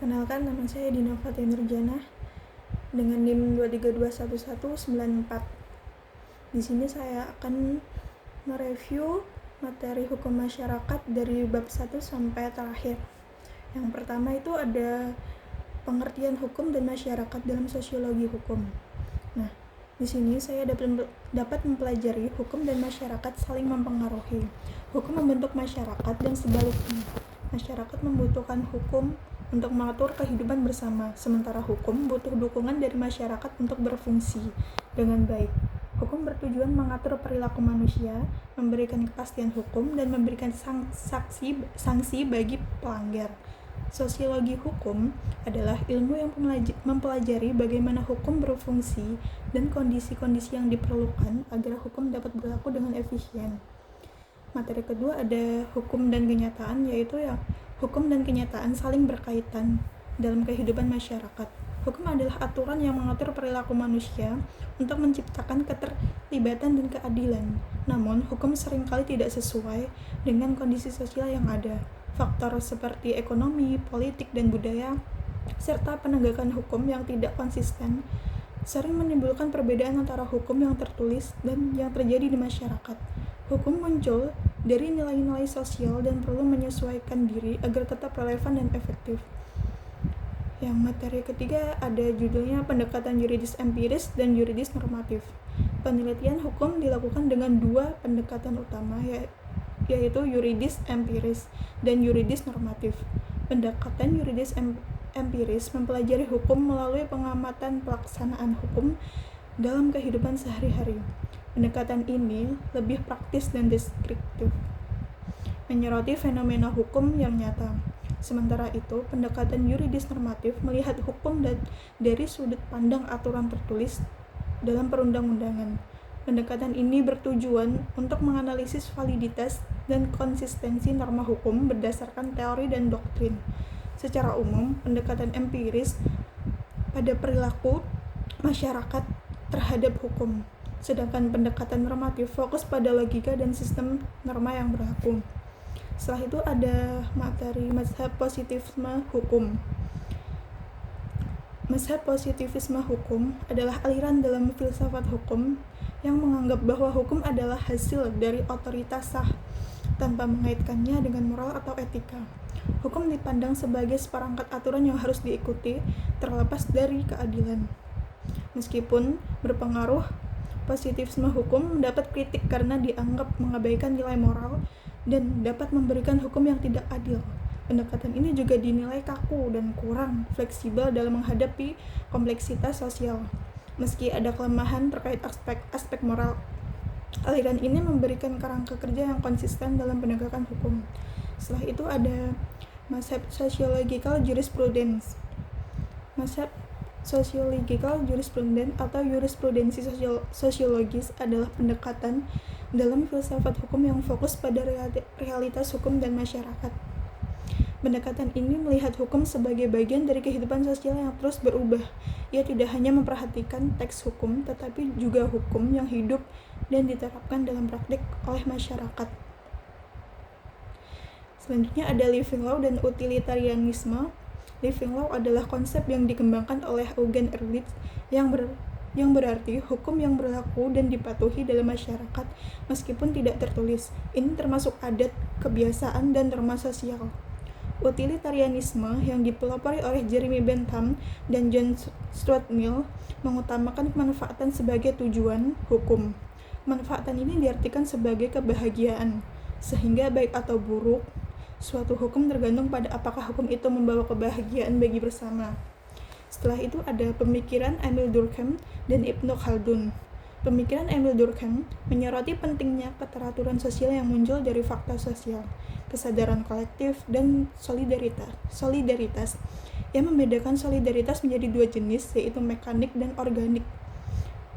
Perkenalkan, nama saya Dina Fatia Nurjana dengan NIM 2321194. Di sini saya akan mereview materi hukum masyarakat dari bab 1 sampai terakhir. Yang pertama itu ada pengertian hukum dan masyarakat dalam sosiologi hukum. Nah, di sini saya dapat mempelajari hukum dan masyarakat saling mempengaruhi. Hukum membentuk masyarakat dan sebaliknya. Masyarakat membutuhkan hukum untuk mengatur kehidupan bersama, sementara hukum butuh dukungan dari masyarakat untuk berfungsi dengan baik. Hukum bertujuan mengatur perilaku manusia, memberikan kepastian hukum, dan memberikan sanksi bagi pelanggar. Sosiologi hukum adalah ilmu yang mempelajari bagaimana hukum berfungsi dan kondisi-kondisi yang diperlukan agar hukum dapat berlaku dengan efisien. Materi kedua ada hukum dan kenyataan, yaitu hukum dan kenyataan saling berkaitan dalam kehidupan masyarakat. Hukum adalah aturan yang mengatur perilaku manusia untuk menciptakan keterlibatan dan keadilan. Namun, hukum seringkali tidak sesuai dengan kondisi sosial yang ada. Faktor seperti ekonomi, politik, dan budaya, serta penegakan hukum yang tidak konsisten, sering menimbulkan perbedaan antara hukum yang tertulis dan yang terjadi di masyarakat. Hukum muncul dari nilai-nilai sosial dan perlu menyesuaikan diri agar tetap relevan dan efektif. Yang materi ketiga ada judulnya pendekatan yuridis empiris dan yuridis normatif. Penelitian hukum dilakukan dengan dua pendekatan utama, yaitu yuridis empiris dan yuridis normatif. Pendekatan yuridis empiris mempelajari hukum melalui pengamatan pelaksanaan hukum dalam kehidupan sehari-hari. Pendekatan ini lebih praktis dan deskriptif, menyoroti fenomena hukum yang nyata. Sementara itu, pendekatan yuridis normatif melihat hukum dari sudut pandang aturan tertulis dalam perundang-undangan. Pendekatan ini bertujuan untuk menganalisis validitas dan konsistensi norma hukum berdasarkan teori dan doktrin. Secara umum, pendekatan empiris pada perilaku masyarakat terhadap hukum, sedangkan pendekatan normatif fokus pada logika dan sistem norma yang berlaku. Setelah itu ada materi mazhab positivisme hukum. Mazhab positivisme hukum adalah aliran dalam filsafat hukum yang menganggap bahwa hukum adalah hasil dari otoritas sah tanpa mengaitkannya dengan moral atau etika. Hukum dipandang sebagai seperangkat aturan yang harus diikuti terlepas dari keadilan. Meskipun berpengaruh, positivisme hukum mendapat kritik karena dianggap mengabaikan nilai moral dan dapat memberikan hukum yang tidak adil. Pendekatan ini juga dinilai kaku dan kurang fleksibel dalam menghadapi kompleksitas sosial. Meski ada kelemahan terkait aspek moral, aliran ini memberikan kerangka kerja yang konsisten dalam penegakan hukum. Setelah itu ada mazhab sociological jurisprudence. Mazhab sociological jurisprudence atau jurisprudensi sosiologis adalah pendekatan dalam filsafat hukum yang fokus pada realitas hukum dan masyarakat. Pendekatan ini melihat hukum sebagai bagian dari kehidupan sosial yang terus berubah. Ia tidak hanya memperhatikan teks hukum, tetapi juga hukum yang hidup dan diterapkan dalam praktik oleh masyarakat. Selanjutnya ada living law dan utilitarianisme. Living law adalah konsep yang dikembangkan oleh Eugen Ehrlich yang berarti hukum yang berlaku dan dipatuhi dalam masyarakat meskipun tidak tertulis. Ini termasuk adat, kebiasaan, dan norma sosial. Utilitarianisme yang dipelopori oleh Jeremy Bentham dan John Stuart Mill mengutamakan kemanfaatan sebagai tujuan hukum. Kemanfaatan ini diartikan sebagai kebahagiaan, sehingga baik atau buruk suatu hukum tergantung pada apakah hukum itu membawa kebahagiaan bagi bersama. Setelah itu ada pemikiran Emil Durkheim dan Ibnu Khaldun. Pemikiran Emil Durkheim menyoroti pentingnya keteraturan sosial yang muncul dari fakta sosial, kesadaran kolektif, dan solidaritas. Yang membedakan solidaritas menjadi dua jenis, yaitu mekanik dan organik,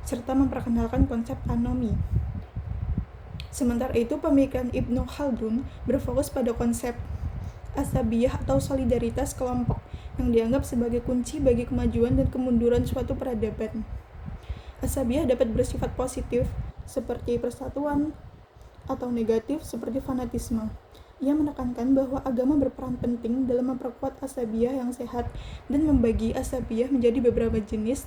serta memperkenalkan konsep anomi. Sementara itu, pemikiran Ibnu Khaldun berfokus pada konsep asabiyah atau solidaritas kelompok yang dianggap sebagai kunci bagi kemajuan dan kemunduran suatu peradaban. Asabiyah dapat bersifat positif seperti persatuan atau negatif seperti fanatisme. Ia menekankan bahwa agama berperan penting dalam memperkuat asabiyah yang sehat dan membagi asabiyah menjadi beberapa jenis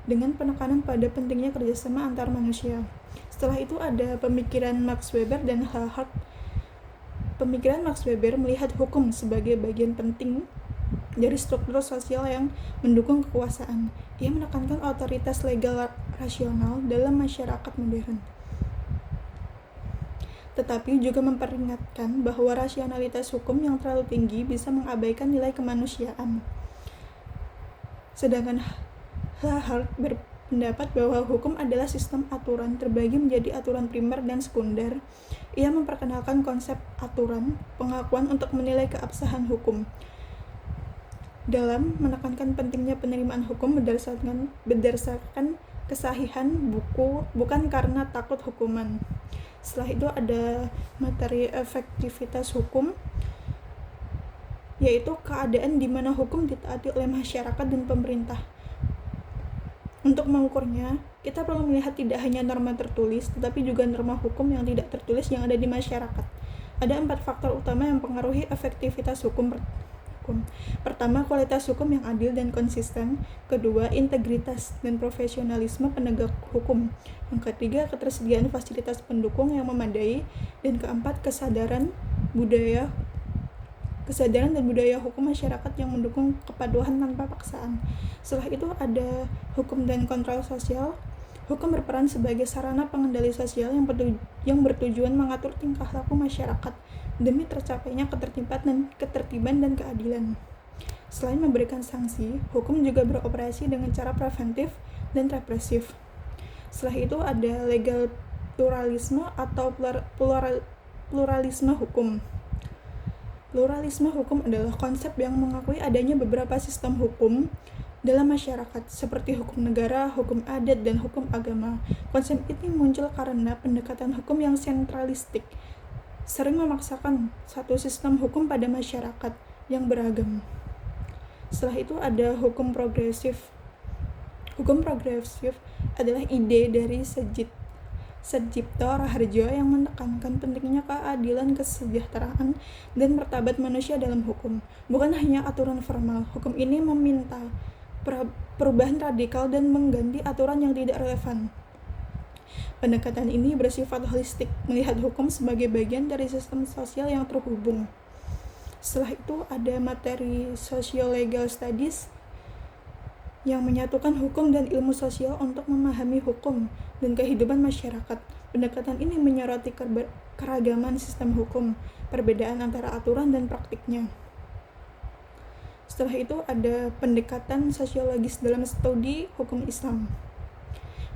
dengan penekanan pada pentingnya kerjasama antar manusia. Setelah itu ada pemikiran Max Weber dan Hart. Pemikiran Max Weber melihat hukum sebagai bagian penting dari struktur sosial yang mendukung kekuasaan. Ia menekankan otoritas legal rasional dalam masyarakat modern, tetapi juga memperingatkan bahwa rasionalitas hukum yang terlalu tinggi bisa mengabaikan nilai kemanusiaan. Sedangkan Hart berpendapat bahwa hukum adalah sistem aturan terbagi menjadi aturan primer dan sekunder. Ia memperkenalkan konsep aturan, pengakuan untuk menilai keabsahan hukum, dalam menekankan pentingnya penerimaan hukum berdasarkan kesahihan bukan karena takut hukuman. Setelah itu ada materi efektivitas hukum, yaitu keadaan di mana hukum ditaati oleh masyarakat dan pemerintah. Untuk mengukurnya, kita perlu melihat tidak hanya norma tertulis, tetapi juga norma hukum yang tidak tertulis yang ada di masyarakat. Ada 4 faktor utama yang mempengaruhi efektivitas hukum. Pertama, kualitas hukum yang adil dan konsisten. Kedua, integritas dan profesionalisme penegak hukum. Yang ketiga, ketersediaan fasilitas pendukung yang memadai. Dan keempat, kesadaran dan budaya hukum masyarakat yang mendukung kepatuhan tanpa paksaan. Setelah itu ada hukum dan kontrol sosial. Hukum berperan sebagai sarana pengendali sosial yang bertujuan mengatur tingkah laku masyarakat demi tercapainya ketertiban dan keadilan. Selain memberikan sanksi, hukum juga beroperasi dengan cara preventif dan represif. Setelah itu ada legal pluralisme atau pluralisme hukum. Pluralisme hukum adalah konsep yang mengakui adanya beberapa sistem hukum dalam masyarakat, seperti hukum negara, hukum adat, dan hukum agama. Konsep ini muncul karena pendekatan hukum yang sentralistik sering memaksakan satu sistem hukum pada masyarakat yang beragam. Setelah itu ada hukum progresif. Hukum progresif adalah ide dari Sedjipto Raharjo yang menekankan pentingnya keadilan, kesejahteraan, dan martabat manusia dalam hukum. Bukan hanya aturan formal, hukum ini meminta perubahan radikal dan mengganti aturan yang tidak relevan. Pendekatan ini bersifat holistik, melihat hukum sebagai bagian dari sistem sosial yang terhubung. Setelah itu ada materi Social Legal Studies yang menyatukan hukum dan ilmu sosial untuk memahami hukum dan kehidupan masyarakat. Pendekatan ini menyoroti keragaman sistem hukum, perbedaan antara aturan dan praktiknya. Setelah itu ada pendekatan sosiologis dalam studi hukum Islam.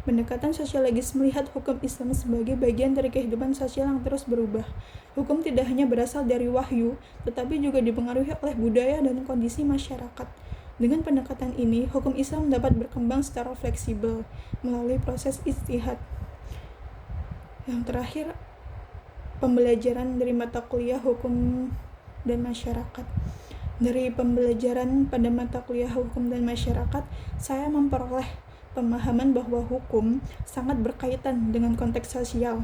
Pendekatan sosiologis melihat hukum Islam sebagai bagian dari kehidupan sosial yang terus berubah. Hukum tidak hanya berasal dari wahyu, tetapi juga dipengaruhi oleh budaya dan kondisi masyarakat. Dengan pendekatan ini, hukum Islam dapat berkembang secara fleksibel melalui proses ijtihad. Yang terakhir, pembelajaran dari mata kuliah hukum dan masyarakat. Dari pembelajaran pada mata kuliah hukum dan masyarakat, saya memperoleh pemahaman bahwa hukum sangat berkaitan dengan konteks sosial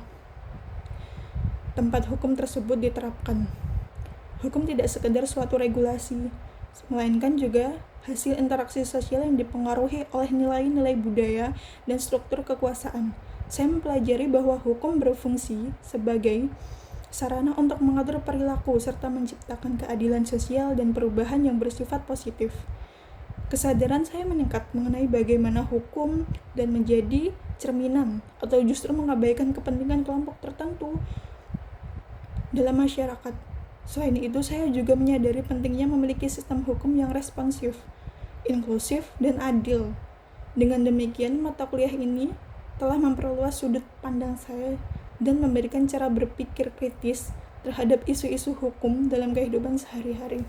tempat hukum tersebut diterapkan. Hukum tidak sekedar suatu regulasi, melainkan juga hasil interaksi sosial yang dipengaruhi oleh nilai-nilai budaya dan struktur kekuasaan. Saya mempelajari bahwa hukum berfungsi sebagai sarana untuk mengatur perilaku serta menciptakan keadilan sosial dan perubahan yang bersifat positif. Kesadaran saya meningkat mengenai bagaimana hukum dan menjadi cerminan atau justru mengabaikan kepentingan kelompok tertentu dalam masyarakat. Selain itu, saya juga menyadari pentingnya memiliki sistem hukum yang responsif, inklusif, dan adil. Dengan demikian, mata kuliah ini telah memperluas sudut pandang saya dan memberikan cara berpikir kritis terhadap isu-isu hukum dalam kehidupan sehari-hari.